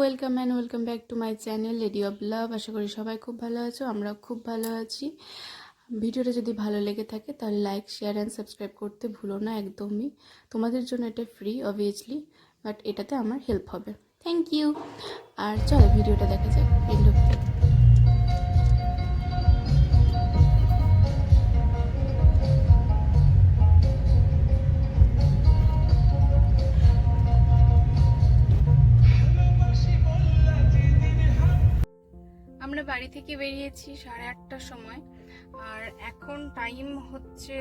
Welcome and welcome back to my channel lady of love. আশা করি সবাই খুব ভালো আছো, আমরা খুব ভালো আছি। ভিডিওটা যদি ভালো লেগে থাকে তাহলে লাইক, শেয়ার অ্যান্ড সাবস্ক্রাইব করতে ভুলো না একদমই। তোমাদের জন্য এটা ফ্রি অবভিয়াসলি, বাট এটাতে আমার হেল্প হবে। Thank you. আর চলো ভিডিওটা দেখা যাক এন্ড অবধি। আমরা বাড়ি থেকে বেরিয়েছি 8:30টার সময়, আর এখন টাইম হচ্ছে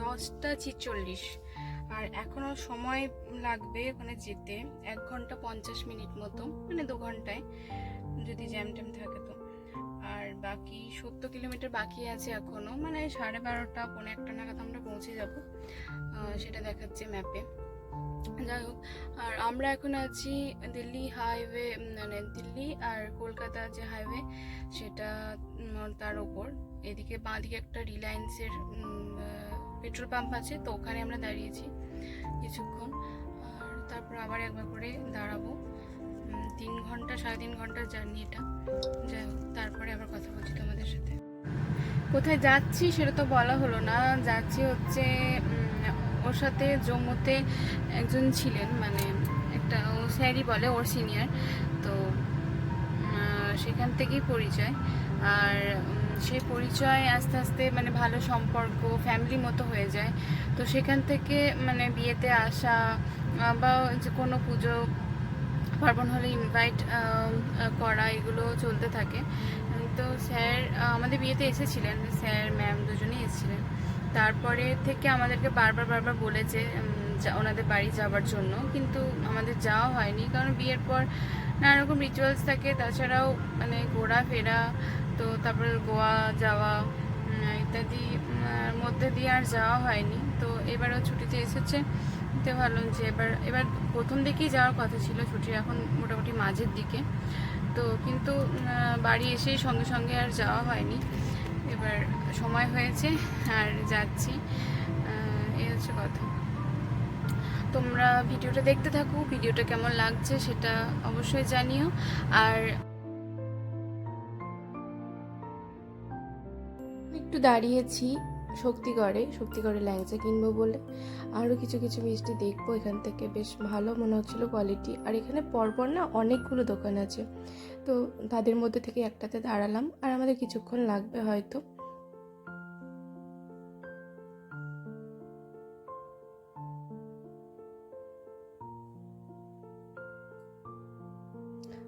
10টা 46, আর এখনো সময় লাগবে ওখানে যেতে 1 ঘন্টা 50 মিনিট মতো, মানে 2 ঘন্টায় যদি জ্যাম ট্যাম থাকে তো। আর বাকি 70 কিলোমিটার বাকি আছে এখনো, মানে 12:30 পৌনে 1টা নাগাদ আমরা পৌঁছে যাব, সেটা দেখাচ্ছে ম্যাপে। যাই হোক, আর আমরা এখন আছি দিল্লি হাইওয়ে, মানে দিল্লি আর কলকাতা যে হাইওয়ে সেটা, তার ওপর এদিকে বাঁদিকে একটা রিলায়েন্সের পেট্রোল পাম্প আছে, তো ওখানে আমরা দাঁড়িয়েছি কিছুক্ষণ, আর তারপর আবার একবার করে দাঁড়াবো। 3 ঘন্টা 3.5 ঘন্টার জার্নি এটা। যাই হোক, তারপরে আবার কথা বলছি তোমাদের সাথে। কোথায় যাচ্ছি সেটা তো বলা হলো না। যাচ্ছি হচ্ছে ওর সাথে জম্মুতে একজন ছিলেন, মানে একটা ও স্যারই বলে, ওর সিনিয়র, তো সেখান থেকেই পরিচয়। আর সেই পরিচয় আস্তে আস্তে মানে ভালো সম্পর্ক, ফ্যামিলি মতো হয়ে যায়। তো সেখান থেকে মানে বিয়েতে আসা বা যে কোনো পুজো পার্বণ হলে ইনভাইট করা, এগুলো চলতে থাকে। তো স্যার আমাদের বিয়েতে এসেছিলেন, স্যার ম্যাম দুজনেই এসেছিলেন। তারপরে থেকে আমাদেরকে বারবার বলেছে ওনাদের বাড়ি যাওয়ার জন্য, কিন্তু আমাদের যাওয়া হয়নি, কারণ বিয়ের পর নানা রকম রিচুয়ালস থাকে, তাছাড়াও মানে ঘোরাফেরা, তো তারপরে গোয়া যাওয়া ইত্যাদি মধ্যে দিয়ে আর যাওয়া হয়নি। তো এবারও ছুটিতে এসেছে, তো ভাবলাম যে এবার প্রথম দিকেই যাওয়ার কথা ছিল, ছুটির এখন মোটামুটি মাঝের দিকে, তো কিন্তু বাড়ি এসেই সঙ্গে সঙ্গে আর যাওয়া হয়নি। এবার সময় হয়েছে আর যাচ্ছি, এই হচ্ছে কথা। তোমরা ভিডিওটা দেখতে থাকো, ভিডিওটা কেমন লাগছে সেটা অবশ্যই জানিও। আর একটু দাঁড়িয়েছি শক্তিগড়ে ল্যাংচা কিনবো বলে, আরও কিছু মিষ্টি দেখবো এখান থেকে, বেশ ভালো মনে হচ্ছিলো কোয়ালিটি। আর এখানে পরপর না অনেকগুলো দোকান আছে, তো তাদের মধ্যে থেকে একটাতে দাঁড়ালাম, আর আমাদের কিছুক্ষণ লাগবে হয়তো।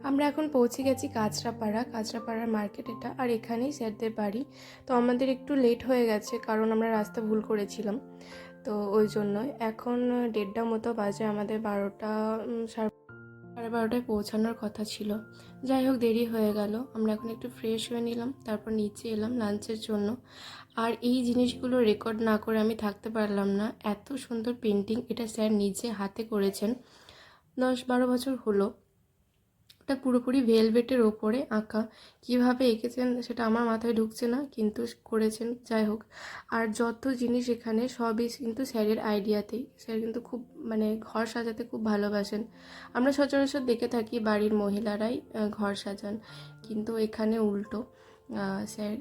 আমরা এখন পৌঁছে গেছি কাঁচরাপাড়ার মার্কেট এটা, আর এখানেই স্যারদের বাড়ি। তো আমাদের একটু লেট হয়ে গেছে, কারণ আমরা রাস্তা ভুল করেছিলাম, তো ওই জন্যই। এখন 1:30 মতো বাজে, আমাদের 12টায় পৌঁছানোর কথা ছিল। যাই হোক, দেরি হয়ে গেল। আমরা এখন একটু ফ্রেশ হয়ে নিলাম, তারপর নিচে এলাম লাঞ্চের জন্য। আর এই জিনিসগুলো রেকর্ড না করে আমি থাকতে পারলাম না। এত সুন্দর পেন্টিং, এটা স্যার নিজে হাতে করেছেন, 10-12 বছর হলো। এটা পুরোপুরি ভেলভেটের ওপরে আঁকা, কিভাবে এঁকেছেন সেটা আমার মাথায় ঢুকছে না, কিন্তু করেছেন। যাই হোক, আর যত জিনিস এখানে সবই কিন্তু স্যারের আইডিয়াতেই। স্যার কিন্তু খুব মানে ঘর সাজাতে খুব ভালোবাসেন। আমরা সচরাচর দেখে থাকি বাড়ির মহিলারাই ঘর সাজান, কিন্তু এখানে উল্টো। স্যার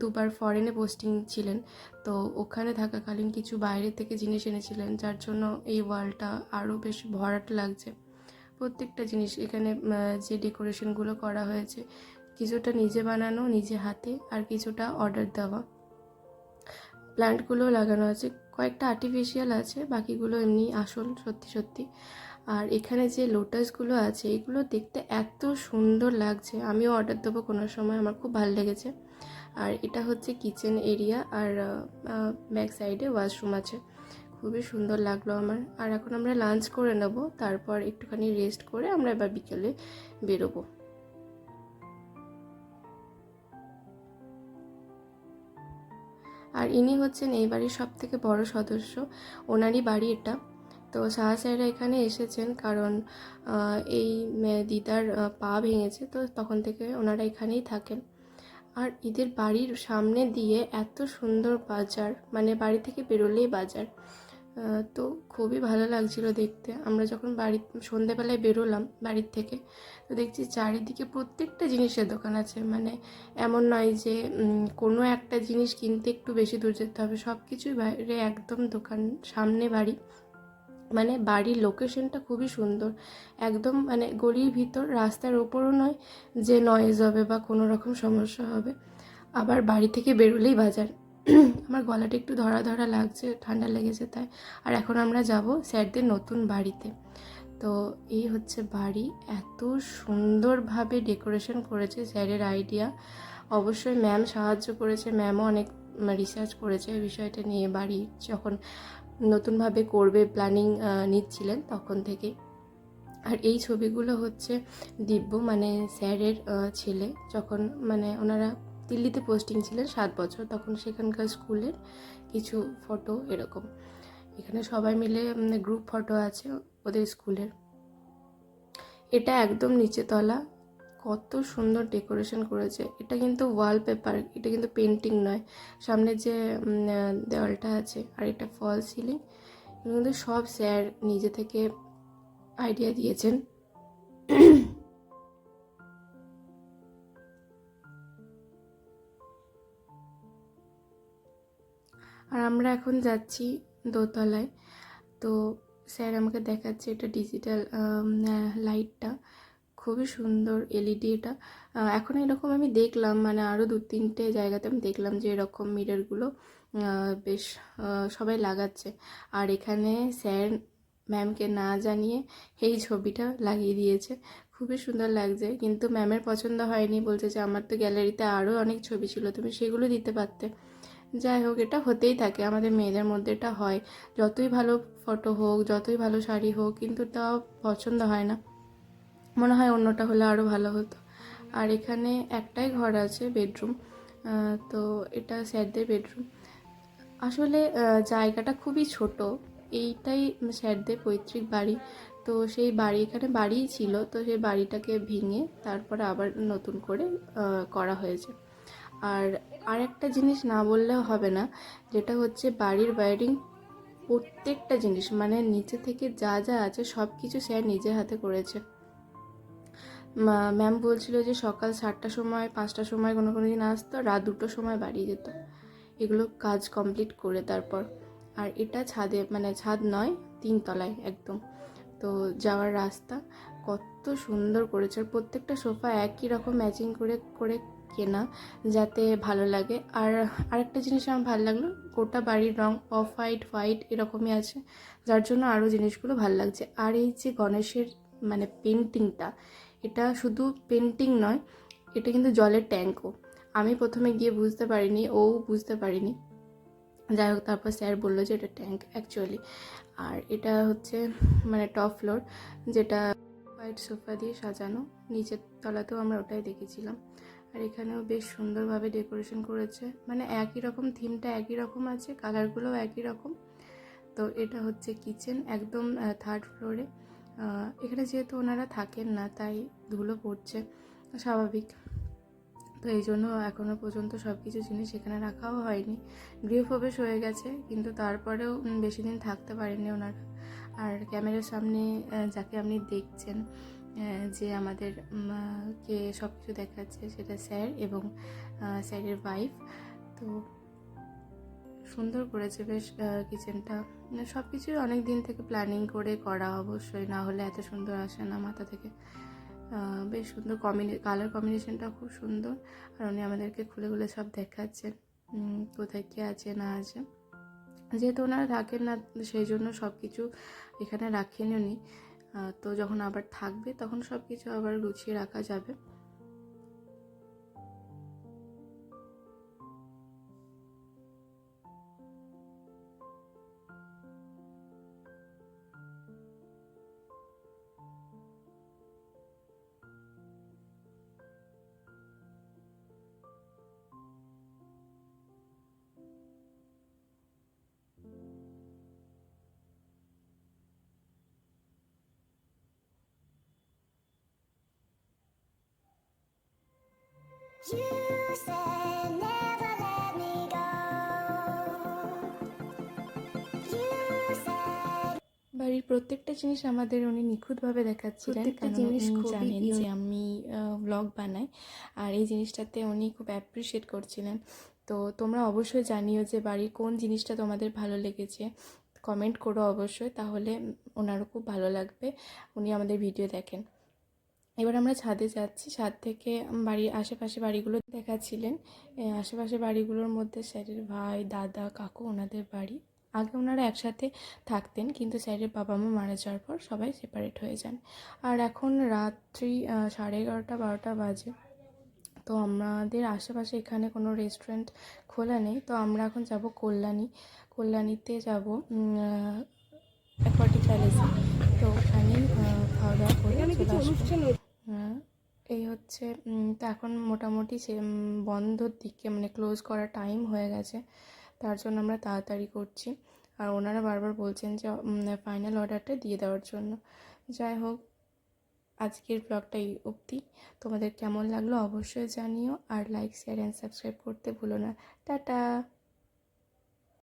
2বার ফরেনে পোস্টিং ছিলেন, তো ওখানে থাকাকালীন কিছু বাইরে থেকে জিনিস এনেছিলেন, যার জন্য এই ওয়ালটা আরও বেশ ভরাট লাগছে। প্রত্যেকটা জিনিস এখানে যে ডেকোরেশনগুলো করা হয়েছে, কিছুটা নিজে বানানো নিজে হাতে, আর কিছুটা অর্ডার দেওয়া। প্ল্যান্টগুলো লাগানো আছে, কয়েকটা আর্টিফিশিয়াল আছে, বাকিগুলো এমনি আসল সত্যি। আর এখানে যে লোটাসগুলো আছে, এগুলো দেখতে এত সুন্দর লাগছে, আমিও অর্ডার দেবো কোনো সময়, আমার খুব ভালো লেগেছে। আর এটা হচ্ছে কিচেন এরিয়া, আর ব্যাক সাইডে ওয়াশরুম আছে, খুবই সুন্দর লাগলো আমার। আর এখন আমরা লাঞ্চ করে নেব, তারপর একটুখানি রেস্ট করে আমরা এবার বিকেলে বেরোবো। আর ইনি হচ্ছেন এই বাড়ির সব থেকে বড় সদস্য, ওনারই বাড়ি এটা। তো শাহ স্যাররা এখানে এসেছেন কারণ এই দিদার পা ভেঙেছে, তো তখন থেকে ওনারা এখানেই থাকেন। আর এদের বাড়ির সামনে দিয়ে এত সুন্দর বাজার, মানে বাড়ি থেকে বেরোলেই বাজার, তো খুবই ভালো লাগছিল দেখতে। আমরা যখন সন্ধেবেলায় বেরোলাম বাড়ির থেকে, তো দেখছি চারিদিকে প্রত্যেকটা জিনিসের দোকান আছে। মানে এমন নয় যে কোনো একটা জিনিস কিনতে একটু বেশি দূর যেতে হবে, সব কিছুই বাইরে একদম দোকান, সামনে বাড়ি। মানে বাড়ির লোকেশনটা খুবই সুন্দর, একদম মানে গলির ভিতর, রাস্তার ওপরও নয় যে নয়েজ হবে বা কোনো রকম সমস্যা হবে। আবার বাড়ি থেকে বেরোলেই বাজার। আমার গলাটা একটু ধরা ধরা লাগছে, ঠান্ডা লেগেছে তাই। আর এখন আমরা যাব স্যারদের নতুন বাড়িতে। তো এই হচ্ছে বাড়ি, এত সুন্দরভাবে ডেকোরেশন করেছে, স্যারের আইডিয়া। অবশ্যই ম্যাম সাহায্য করেছে, ম্যামও অনেক রিসার্চ করেছে বিষয়টা নিয়ে। বাড়ি যখন নতুনভাবে করবে প্ল্যানিং নিচ্ছিলেন তখন থেকে। আর এই ছবিগুলো হচ্ছে দিব্য, মানে স্যারের ছেলে, যখন মানে ওনারা দিল্লিতে পোস্টিং ছিলেন 7 বছর, তখন সেখানকার স্কুলের কিছু ফটো এরকম। এখানে সবাই মিলে গ্রুপ ফটো আছে ওদের স্কুলের। এটা একদম নিচে তলা, কত সুন্দর ডেকোরেশন করেছে। এটা কিন্তু ওয়ালপেপার, এটা কিন্তু পেন্টিং নয়। সামনে যে দেওয়ালটা আছে, আর এটা ফল সিলিং, কিন্তু সব স্যার নিজে থেকে আইডিয়া দিয়েছেন। আর আমরা এখন যাচ্ছি দোতলায়। তো স্যার আমাকে দেখাচ্ছে এটা ডিজিটাল লাইটটা, খুবই সুন্দর এলইডি এটা। এখন এরকম আমি দেখলাম, মানে আরও 2-3টে জায়গাতে আমি দেখলাম যে এরকম মিররগুলো বেশ সবাই লাগাচ্ছে। আর এখানে স্যার ম্যামকে না জানিয়ে এই ছবিটা লাগিয়ে দিয়েছে, খুবই সুন্দর লাগছে। কিন্তু ম্যামের পছন্দ হয়নি, বলছে যে আমার তো গ্যালারিতে আরও অনেক ছবি ছিল, তুমি সেগুলো দিতে পারতে। যাই হোক, এটা হতেই থাকে, আমাদের মেয়েদের মধ্যে এটা হয়। যতই ভালো ফটো হোক, যতই ভালো শাড়ি হোক, কিন্তু তাও পছন্দ হয় না, মনে হয় অন্যটা হলে আরও ভালো হতো। আর এখানে একটাই ঘর আছে, বেডরুম। তো এটা স্যারদের বেডরুম। আসলে জায়গাটা খুবই ছোট, এইটাই স্যারদের পৈতৃক বাড়ি। তো সেই বাড়ি, এখানে বাড়িই ছিল, তো সেই বাড়িটাকে ভেঙে তারপরে আবার নতুন করে করা হয়েছে। আর আরেকটা জিনিস না বললেও হবে না, যেটা হচ্ছে বাড়ির ওয়্যারিং। প্রত্যেকটা জিনিস মানে নিচে থেকে যা যা আছে সব কিছু স্যার নিজের হাতে করেছে। ম্যাম বলছিল যে সকাল 7টার সময়, 5টার সময় কোনো কোনো দিন আসতো, রাত 2টোর সময় বাড়ি যেত এগুলো কাজ কমপ্লিট করে তারপর। আর এটা ছাদে, মানে ছাদ নয়, 3 তলায় একদম। তো যাওয়ার রাস্তা কত সুন্দর করেছে। আর প্রত্যেকটা সোফা একই রকম ম্যাচিং করে করে কেনা, যাতে ভালো লাগে। আর আরেকটা জিনিস আমার ভালো লাগলো, গোটা বাড়ির রং অফ হোয়াইট, হোয়াইট এরকমই আছে, যার জন্য আরও জিনিসগুলো ভালো লাগছে। আর এই যে গণেশের মানে পেন্টিংটা, এটা শুধু পেন্টিং নয়, এটা কিন্তু জলের ট্যাঙ্কও। আমি প্রথমে গিয়ে বুঝতে পারিনি, ও বুঝতে পারিনি। যাই হোক, তারপর স্যার বললো যে এটা ট্যাঙ্ক অ্যাকচুয়ালি। আর এটা হচ্ছে মানে টপ ফ্লোর, যেটা হোয়াইট সোফা দিয়ে সাজানো। নিচের তলাতেও আমরা ওটাই দেখেছিলাম। আর এখানেও বেশ সুন্দরভাবে ডেকোরেশন করেছে, মানে একই রকম থিমটা একই রকম আছে, কালারগুলোও একই রকম। তো এটা হচ্ছে কিচেন, একদম 3rd ফ্লোরে। এখানে যেহেতু ওনারা থাকেন না, তাই ধুলো পড়ছে স্বাভাবিক। তো এই জন্য এখনও পর্যন্ত সব কিছু জিনিস এখানে রাখাও হয়নি। গৃহপ্রবেশ হয়ে গেছে, কিন্তু তারপরেও বেশি দিন থাকতে পারেনি ওনারা। আর ক্যামেরার সামনে যাকে আপনি দেখছেন, যে আমাদের কে সব কিছু দেখাচ্ছে, সেটা স্যার এবং স্যারের ওয়াইফ। তো সুন্দর করেছে বেশ কিচেনটা। সব কিছুই অনেক দিন থেকে প্ল্যানিং করে করা, অবশ্যই, না হলে এত সুন্দর আসে না মাথা থেকে। বেশ সুন্দর কালার কম্বিনেশনটা খুব সুন্দর। আর উনি আমাদেরকে খুলে খুলে সব দেখাচ্ছেন কোথায় কী আছে না আছে। যেহেতু ওনারা থাকেন না, সেই জন্য সব কিছু এখানে রাখেনি উনি। তো যখন আবার থাকবে তখন সব কিছু আবার গুছিয়ে রাখা যাবে। You said never let me go. You said বাড়ির প্রত্যেকটা জিনিস আমাদের উনি নিখুঁতভাবে দেখাচ্ছিলেন, প্রত্যেকটা কারণ জিনিস উনি খুবই জানেন যে আমি ব্লগ বানাই, আর এই জিনিসটাতে উনি খুব অ্যাপ্রিসিয়েট করছিলেন। তো তোমরা অবশ্যই জানিও যে বাড়ির কোন জিনিসটা তোমাদের ভালো লেগেছে, কমেন্ট করো অবশ্যই, তাহলে ওনারও খুব ভালো লাগবে, উনি আমাদের ভিডিও দেখেন। এবার আমরা ছাদে যাচ্ছি, ছাদ থেকে বাড়ির আশেপাশে বাড়িগুলো দেখাচ্ছিলেন। আশেপাশে বাড়িগুলোর মধ্যে স্যারের ভাই, দাদা, কাকু, ওনাদের বাড়ি। আগে ওনারা একসাথে থাকতেন, কিন্তু স্যারের বাবা মা মারা যাওয়ার পর সবাই সেপারেট হয়ে যান। আর এখন রাত্রি 11:30-12টা বাজে। তো আমাদের আশেপাশে এখানে কোনো রেস্টুরেন্ট খোলা নেই, তো আমরা এখন যাব কল্যাণীতে যাব অ্যাকোয়াটিক প্যালেসে। তো ওখানেই খাওয়া দাওয়া করে চলে আসবো। এই হচ্ছে তো এখন মোটামুটি সে বন্ধর দিকে, মানে ক্লোজ করার টাইম হয়ে গেছে, তার জন্য আমরা তাড়াতাড়ি করছি। আর ওনারা বারবার বলছেন যে ফাইনাল অর্ডারটা দিয়ে দেওয়ার জন্য। যাই হোক, আজকের ব্লগটা এই অবধি। তোমাদের কেমন লাগলো অবশ্যই জানিও, আর লাইক, শেয়ার অ্যান্ড সাবস্ক্রাইব করতে ভুলো না। টাটা।